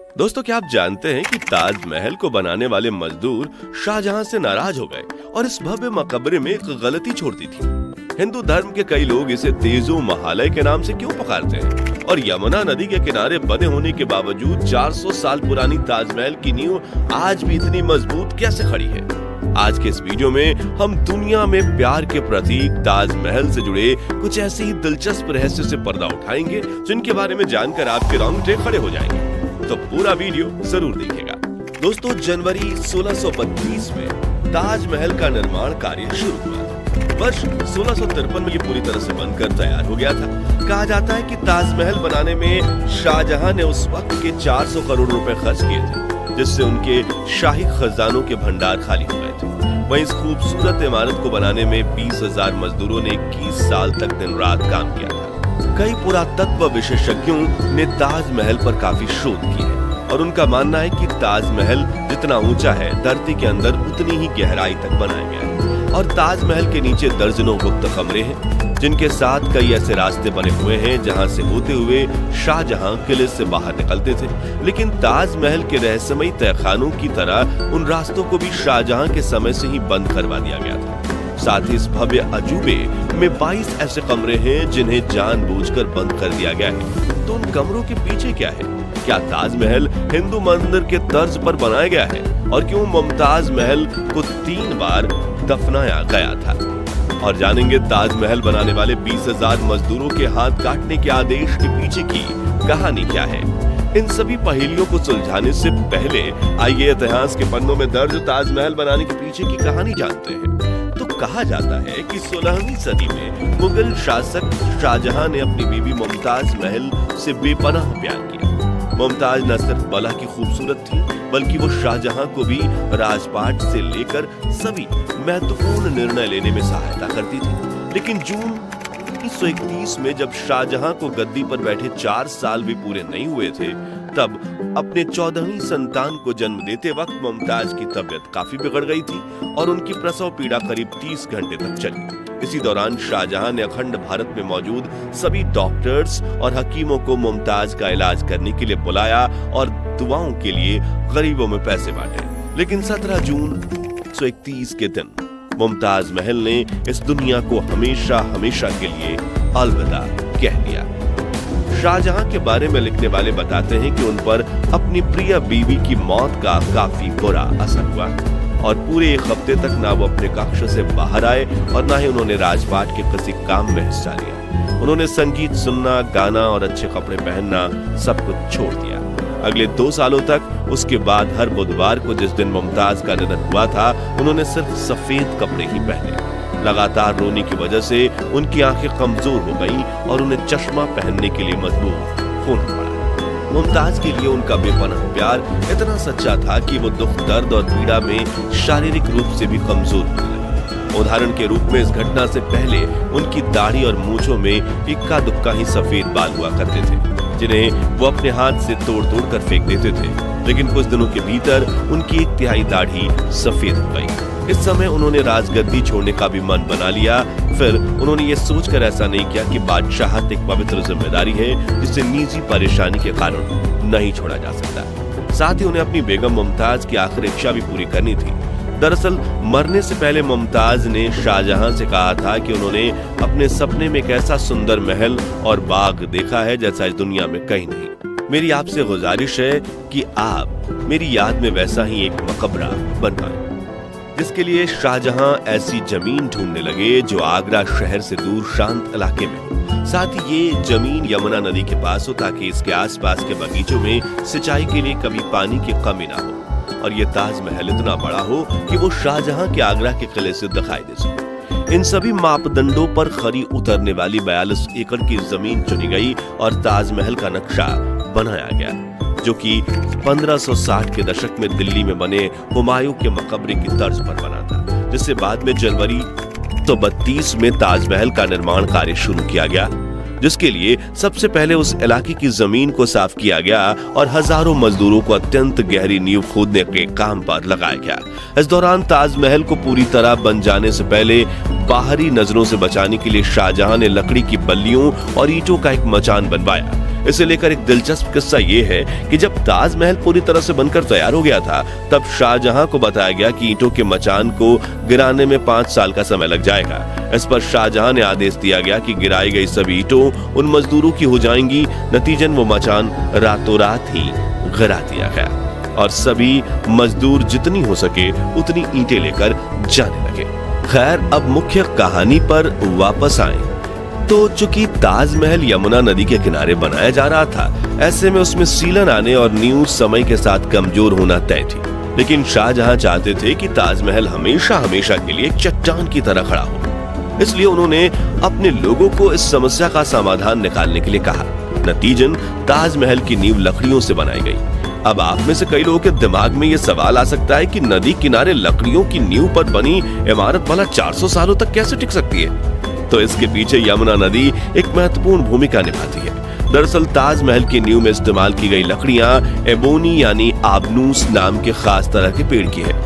दोस्तों, क्या आप जानते हैं कि ताजमहल को बनाने वाले मजदूर शाहजहां से नाराज हो गए और इस भव्य मकबरे में एक गलती छोड़ दी थी। हिंदू धर्म के कई लोग इसे तेजो महालय के नाम से क्यों पुकारते हैं और यमुना नदी के किनारे बने होने के बावजूद 400 साल पुरानी ताजमहल की नींव आज भी इतनी मजबूत कैसे खड़ी है। आज के इस वीडियो में हम दुनिया में प्यार के प्रतीक ताजमहल से जुड़े कुछ ऐसे ही दिलचस्प रहस्य से पर्दा उठाएंगे जिनके बारे में जानकर आपके रोंगटे खड़े हो जाएंगे। तो पूरा वीडियो जरूर देखिएगा। दोस्तों, जनवरी 1632 में ताजमहल का निर्माण कार्य शुरू हुआ। वर्ष 1653 में ये पूरी तरह से बनकर तैयार हो गया था। कहा जाता है कि ताजमहल बनाने में शाहजहां ने उस वक्त के 400 करोड़ रुपए खर्च किए थे, जिससे उनके शाही खजानों के भंडार खाली हो गए थे। वहीं इस खूबसूरत इमारत को बनाने में 20,000 मजदूरों ने 21 साल तक दिन रात काम किया था। कई पुरातत्व विशेषज्ञों ने ताजमहल पर काफी शोध की है और उनका मानना है कि ताजमहल जितना ऊंचा है, धरती के अंदर उतनी ही गहराई तक बनाया गया है और ताजमहल के नीचे दर्जनों गुप्त कमरे हैं, जिनके साथ कई ऐसे रास्ते बने हुए हैं जहां से होते हुए शाहजहां किले से बाहर निकलते थे। लेकिन ताजमहल के रहस्यमयी तहखानों की तरह उन रास्तों को भी शाहजहां के समय से ही बंद करवा दिया गया था। साथ ही इस भव्य अजूबे में 22 ऐसे कमरे हैं जिन्हें जानबूझकर बंद कर दिया गया है। तो उन कमरों के पीछे क्या है? क्या ताजमहल हिंदू मंदिर के तर्ज पर बनाया गया है? और क्यों मुमताज महल को 3 बार दफनाया गया था? और जानेंगे ताजमहल बनाने वाले 20,000 मजदूरों के हाथ काटने के आदेश के पीछे की कहानी क्या है। इन सभी पहेलियों को सुलझाने से पहले आइए इतिहास के पन्नों में दर्ज ताजमहल बनाने के पीछे की कहानी जानते हैं। तो कहा जाता है कि 16वीं सदी में मुगल शासक शाहजहां ने अपनी बीवी मुमताज महल से बेपनाह प्यार किया। मुमताज न सिर्फ बला की खूबसूरत थी, बल्कि वो शाहजहां को भी राजपाट से लेकर सभी महत्वपूर्ण निर्णय लेने में सहायता करती थी। लेकिन जून 1931 में जब शाहजहां को गद्दी पर बैठे 4 साल भी पूरे नहीं हुए थे, तब अपने 14वीं संतान को जन्म देते वक्त मुमताज की तबीयत काफी बिगड़ गई थी और उनकी प्रसव पीड़ा करीब 30 घंटे तक चली। इसी दौरान शाहजहां ने अखंड भारत में मौजूद सभी डॉक्टर्स और हकीमों को मुमताज का इलाज करने के लिए बुलाया और दुआओं के लिए गरीबों में पैसे बांटे। लेकिन 17 जून 1931 के दिन मुमताज महल ने इस दुनिया को हमेशा हमेशा के लिए अलविदा कह दिया। शाहजहां के बारे में लिखने वाले बताते हैं कि उन पर अपनी प्रिय बीवी की मौत का काफी बुरा असर हुआ और पूरे 1 हफ्ते तक ना वो अपने कक्ष से बाहर आए और ना ही उन्होंने राजपाट के किसी काम में हिस्सा लिया। उन्होंने संगीत सुनना, गाना और अच्छे कपड़े पहनना सब कुछ छोड़ दिया। अगले 2 सालों तक उसके बाद हर बुधवार को जिस दिन मुमताज का निधन हुआ था, उन्होंने सिर्फ सफेद कपड़े ही पहने। लगातार रोने की वजह से उनकी आंखें कमजोर हो गईं और उन्हें चश्मा पहनने के लिए मजबूर होना पड़ा। मुमताज के लिए उनका बेपनाह प्यार इतना सच्चा था कि वो दुख, दर्द और पीड़ा में शारीरिक रूप से भी कमजोर होने लगी। उदाहरण के रूप में इस घटना से पहले उनकी दाढ़ी और मूंछों में इक्का दुक्का ही सफेद बाल हुआ करते थे, जिन्हें वो अपने हाथ से तोड़-तोड़ कर फेंक देते थे। लेकिन कुछ दिनों के भीतर उनकी 1/3 दाढ़ी सफेद हो गई। इस समय उन्होंने राजगद्दी छोड़ने का भी मन बना लिया। फिर उन्होंने ये सोचकर ऐसा नहीं किया कि बादशाहत एक पवित्र जिम्मेदारी है जिसे निजी परेशानी के कारण नहीं छोड़ा जा सकता। साथ ही उन्हें अपनी बेगम मुमताज की आखिरी इच्छा भी पूरी करनी थी। दरअसल मरने से पहले मुमताज ने शाहजहां से कहा था कि उन्होंने अपने सपने में एक ऐसा सुंदर महल और बाग देखा है जैसा इस दुनिया में कहीं नहीं। मेरी आपसे गुजारिश है कि आप मेरी याद में वैसा ही एक मकबरा बनवाएं। जिसके लिए शाहजहां ऐसी जमीन ढूंढने लगे जो आगरा शहर से दूर शांत इलाके में हो। साथ ही ये जमीन यमुना नदी के पास हो ताकि इसके आसपास के बगीचों में सिंचाई के लिए कभी पानी की कमी ना हो और ये ताजमहल इतना बड़ा हो कि वो शाहजहां के आगरा के किले से दिखाई दे सके। इन सभी मापदंडों पर खरी उतरने वाली 42 एकड़ की जमीन चुनी गई और ताजमहल का नक्शा बनाया गया, जो कि 1560 के दशक में दिल्ली में बने हुमायूं के मकबरे की तर्ज पर बना था, जिससे बाद में जनवरी 1932 में ताजमहल का निर्माण कार्य शुरू किया गया, जिसके लिए सबसे पहले उस इलाके की जमीन को साफ किया गया और हजारों मजदूरों को अत्यंत गहरी नींव खोदने के काम पर लगाया गया। इस दौरान ताजमहल को पूरी तरह बन जाने से पहले बाहरी नजरों से बचाने के लिए शाहजहां ने लकड़ी की बल्लियों और ईंटों का एक मचान बनवाया। इसे लेकर एक दिलचस्प किस्सा ये है कि जब ताजमहल पूरी तरह से बनकर तैयार हो गया था, तब शाहजहां को बताया गया कि ईंटों के मचान को गिराने में 5 साल का समय लग जाएगा। इस पर शाहजहां ने आदेश दिया गया कि गिराई गई सभी ईंटों उन मजदूरों की हो जाएंगी। नतीजन वो मचान रातों रात ही गिरा दिया गया और सभी मजदूर जितनी हो सके उतनी ईंटें लेकर जाने लगे। खैर, अब मुख्य कहानी पर वापस आए तो चूंकि ताजमहल यमुना नदी के किनारे बनाया जा रहा था, ऐसे में उसमें सीलन आने और नींव समय के साथ कमजोर होना तय थी। लेकिन शाहजहां चाहते थे कि ताजमहल हमेशा हमेशा के लिए एक चट्टान की तरह खड़ा हो। इसलिए उन्होंने अपने लोगों को इस समस्या का समाधान निकालने के लिए कहा। नतीजन ताजमहल की नींव लकड़ियों से बनाई गई। अब आप में से कई लोगों के दिमाग में यह सवाल आ सकता है कि नदी किनारे लकड़ियों की नींव पर बनी इमारत भला 400 सालों तक कैसे टिक सकती है? तो इसके पीछे यमुना नदी एक महत्वपूर्ण भूमिका निभाती है। दरअसल ताजमहल की नींव में इस्तेमाल की गई लकड़ियां एबोनी यानी आबनूस नाम के खास तरह के पेड़ की है।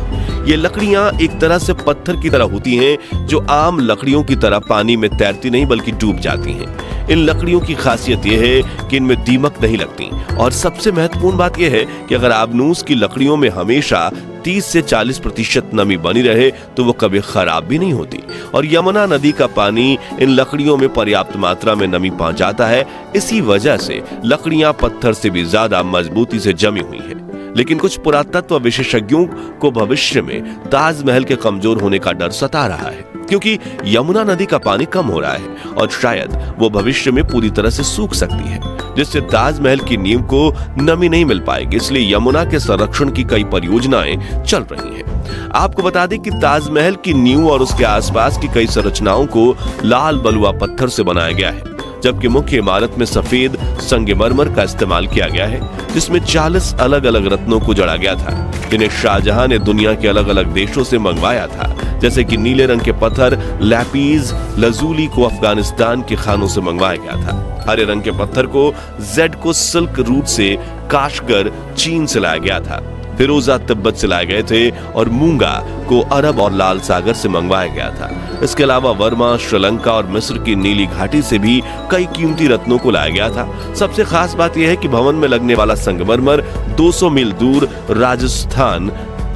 ये लकड़ियां एक तरह से पत्थर की तरह होती हैं, जो आम लकड़ियों की तरह पानी में तैरती नहीं बल्कि डूब जाती हैं। इन लकड़ियों की खासियत यह है कि इनमें दीमक नहीं लगती और सबसे महत्वपूर्ण बात यह है कि अगर आबनूस की लकड़ियों में हमेशा 30 से 40% नमी बनी रहे तो वो कभी खराब भी नहीं होती। और यमुना नदी का पानी इन लकड़ियों में पर्याप्त मात्रा में नमी पहुंचाता है। इसी वजह से लकड़ियां पत्थर से भी ज्यादा मजबूती से जमी हुई हैं। लेकिन कुछ पुरातत्व विशेषज्ञों को भविष्य में ताजमहल के कमजोर होने का डर सता रहा है, क्योंकि यमुना नदी का पानी कम हो रहा है और शायद वो भविष्य में पूरी तरह से सूख सकती है, जिससे ताजमहल की नींव को नमी नहीं मिल पाएगी। इसलिए यमुना के संरक्षण की कई परियोजनाएं चल रही हैं। आपको बता दें कि ताजमहल की नींव और उसके आसपास की कई संरचनाओं को लाल बलुआ पत्थर से बनाया गया है, जबकि मुख्य इमारत में सफेद संगमरमर का इस्तेमाल किया गया है, जिसमें 40 अलग अलग रत्नों को जड़ा गया था, जिन्हें शाहजहां ने दुनिया के अलग अलग देशों से मंगवाया था। जैसे कि नीले रंग के पत्थर लैपीज लजूली को अफगानिस्तान के खानों से मंगवाया गया था। हरे रंग के पत्थर को जेड को सिल्क रूट से काशगर चीन से लाया गया था। फिरोजा तिब्बत से लाए गए थे और मूंगा को अरब और लाल सागर से मंगवाया गया था। इसके अलावा वर्मा, श्रीलंका और मिस्र की नीली घाटी से भी कई कीमती रत्नों को लाया गया था। सबसे खास बात यह है कि भवन में लगने वाला संगमरमर 200 मील दूर राजस्थान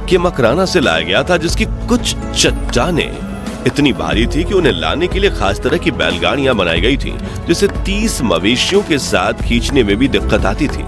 के मकराना से लाया गया था, जिसकी कुछ चट्टानें इतनी भारी थी कि उन्हें लाने के लिए खास तरह की बैलगाड़ियां बनाई गई थी, जिसे 30 मवेशियों के साथ खींचने में भी दिक्कत आती थी।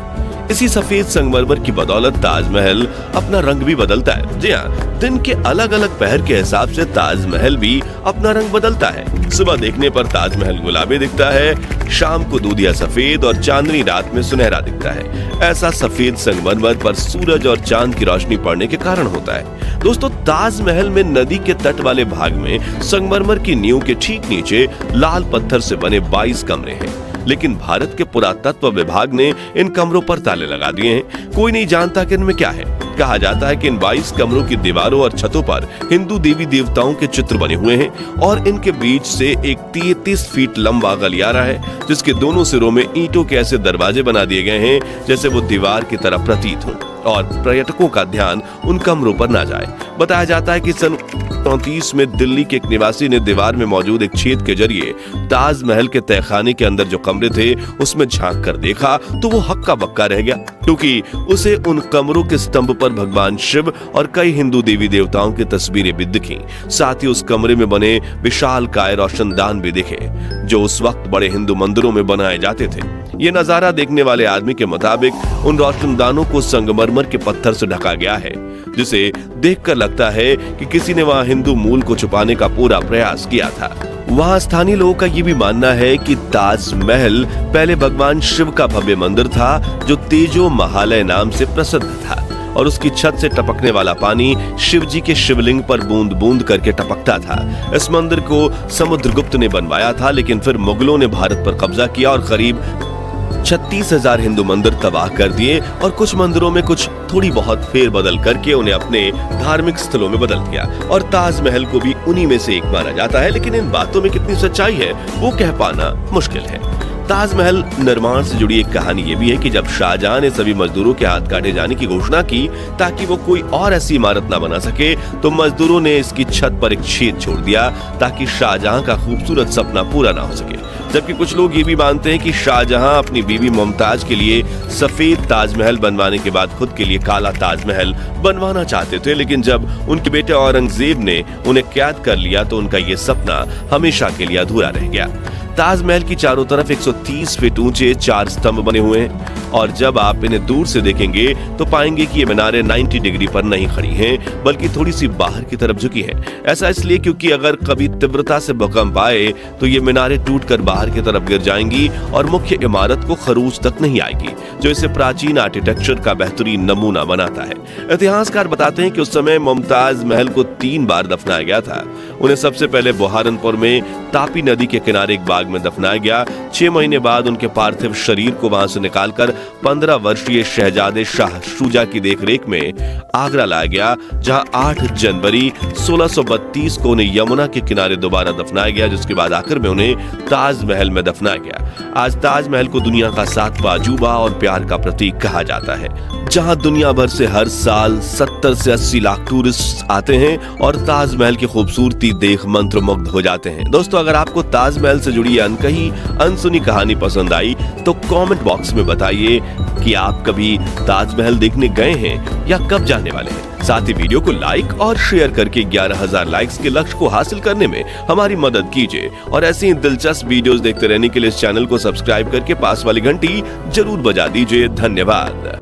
इसी सफेद संगमरमर की बदौलत ताजमहल अपना रंग भी बदलता है। जी हाँ, दिन के अलग अलग पहर के हिसाब से ताजमहल भी अपना रंग बदलता है। सुबह देखने पर ताजमहल गुलाबी दिखता है, शाम को दूधिया सफेद और चांदनी रात में सुनहरा दिखता है। ऐसा सफेद संगमरमर पर सूरज और चांद की रोशनी पड़ने के कारण होता है। दोस्तों, ताजमहल में नदी के तट वाले भाग में संगमरमर की नींव के ठीक नीचे लाल पत्थर से बने 22 कमरे हैं, लेकिन भारत के पुरातत्व विभाग ने इन कमरों पर ताले लगा दिए हैं। कोई नहीं जानता कि इनमें क्या है। कहा जाता है कि इन 22 कमरों की दीवारों और छतों पर हिंदू देवी देवताओं के चित्र बने हुए हैं और इनके बीच से एक 33 फीट लंबा गलियारा है, जिसके दोनों सिरों में ईंटों के ऐसे दरवाजे बना दिए गए हैं जैसे वो दीवार की तरह प्रतीत हों और पर्यटकों का ध्यान उन कमरों पर ना जाए। बताया जाता है कि सन 1934 में दिल्ली के एक निवासी ने दीवार में मौजूद एक छेद के जरिए ताजमहल के तहखाने के अंदर जो कमरे थे उसमें झांक कर देखा तो वो हक्का बक्का रह गया, क्योंकि उसे उन कमरों के स्तंभ पर भगवान शिव और कई हिंदू देवी देवताओं की तस्वीरें भी दिखी। साथ ही उस कमरे में बने विशालकाय रोशनदान भी दिखे, जो उस वक्त बड़े हिंदू मंदिरों में बनाए जाते थे। ये नजारा देखने वाले आदमी के मुताबिक उन रोशनदानों को संगमरमर के पत्थर से ढका गया है, जिसे देखकर लगता है कि किसी ने वहां हिंदू मूल को छुपाने का पूरा प्रयास किया था। वहां स्थानीय लोगों का ये भी मानना है कि ताजमहल पहले भगवान शिव का भव्य मंदिर था, जो तेजो महालय नाम से प्रसिद्ध था और उसकी छत से टपकने वाला पानी शिव जी के शिवलिंग पर बूंद बूंद करके टपकता था। इस मंदिर को समुद्रगुप्त ने बनवाया था, लेकिन फिर मुगलों ने भारत पर कब्जा किया और करीब 36,000 हिंदू मंदिर तबाह कर दिए और कुछ मंदिरों में कुछ थोड़ी बहुत फेर बदल करके उन्हें अपने धार्मिक स्थलों में बदल दिया और ताजमहल को भी उन्हीं में से एक माना जाता है। लेकिन इन बातों में कितनी सच्चाई है वो कह पाना मुश्किल है। ताजमहल निर्माण से जुड़ी एक कहानी ये भी है कि जब शाहजहां ने सभी मजदूरों के हाथ काटे जाने की घोषणा की ताकि वो कोई और ऐसी इमारत ना बना सके, तो मजदूरों ने इसकी छत पर एक छेद छोड़ दिया ताकि शाहजहां का खूबसूरत सपना पूरा ना हो सके। जबकि कुछ लोग ये भी मानते हैं कि शाहजहां अपनी बीवी मुमताज के लिए सफेद ताजमहल बनवाने के बाद खुद के लिए काला ताजमहल बनवाना चाहते थे, लेकिन जब उनके बेटे औरंगजेब ने उन्हें कैद कर लिया तो उनका ये सपना हमेशा के लिए अधूरा रह गया। ताजमहल की चारों तरफ 130 फीट ऊंचे 4 स्तंभ बने हुए हैं और जब आप इन्हें दूर से देखेंगे तो पाएंगे कि ये मीनारें 90 डिग्री पर नहीं खड़ी हैं, बल्कि थोड़ी सी बाहर की तरफ झुकी हैं। ऐसा इसलिए क्योंकि अगर कभी तीव्रता से भूकंप आए तो ये मीनारें टूटकर बाहर की तरफ गिर जाएंगी और मुख्य इमारत को खरूज तक नहीं आएगी, जो इसे प्राचीन आर्किटेक्चर का बेहतरीन नमूना बनाता है। इतिहासकार बताते हैं कि उस समय मुमताज महल को 3 बार दफनाया गया था। उन्हें सबसे पहले बुहारनपुर में तापी नदी के किनारे एक बाग में दफनाया गया। 6 महीने बाद उनके पार्थिव शरीर को वहां से निकालकर 15 वर्षीय शहजादे शाह शुजा की देखरेख में आगरा लाया गया, जहां 8 जनवरी 1632 को उन्हें यमुना के किनारे दोबारा दफनाया गया, जिसके बाद आखिर में उन्हें ताजमहल में दफनाया गया। आज ताजमहल को दुनिया का 7वां अजूबा और प्यार का प्रतीक कहा जाता है, जहां दुनिया भर से हर साल 70 से 80 लाख टूरिस्ट आते हैं और ताजमहल की खूबसूरती देख मंत्रमुग्ध हो जाते हैं। दोस्तों, अगर आपको ताजमहल से जुड़ी अनकही अनसुनी कहानी पसंद आई तो कमेंट बॉक्स में बताइए कि आप कभी ताजमहल देखने गए हैं या कब जाने वाले हैं। साथ ही वीडियो को लाइक और शेयर करके 11,000 लाइक्स के लक्ष्य को हासिल करने में हमारी मदद कीजिए और ऐसी ही दिलचस्प वीडियोस देखते रहने के लिए इस चैनल को सब्सक्राइब करके पास वाली घंटी जरूर बजा दीजिए। धन्यवाद।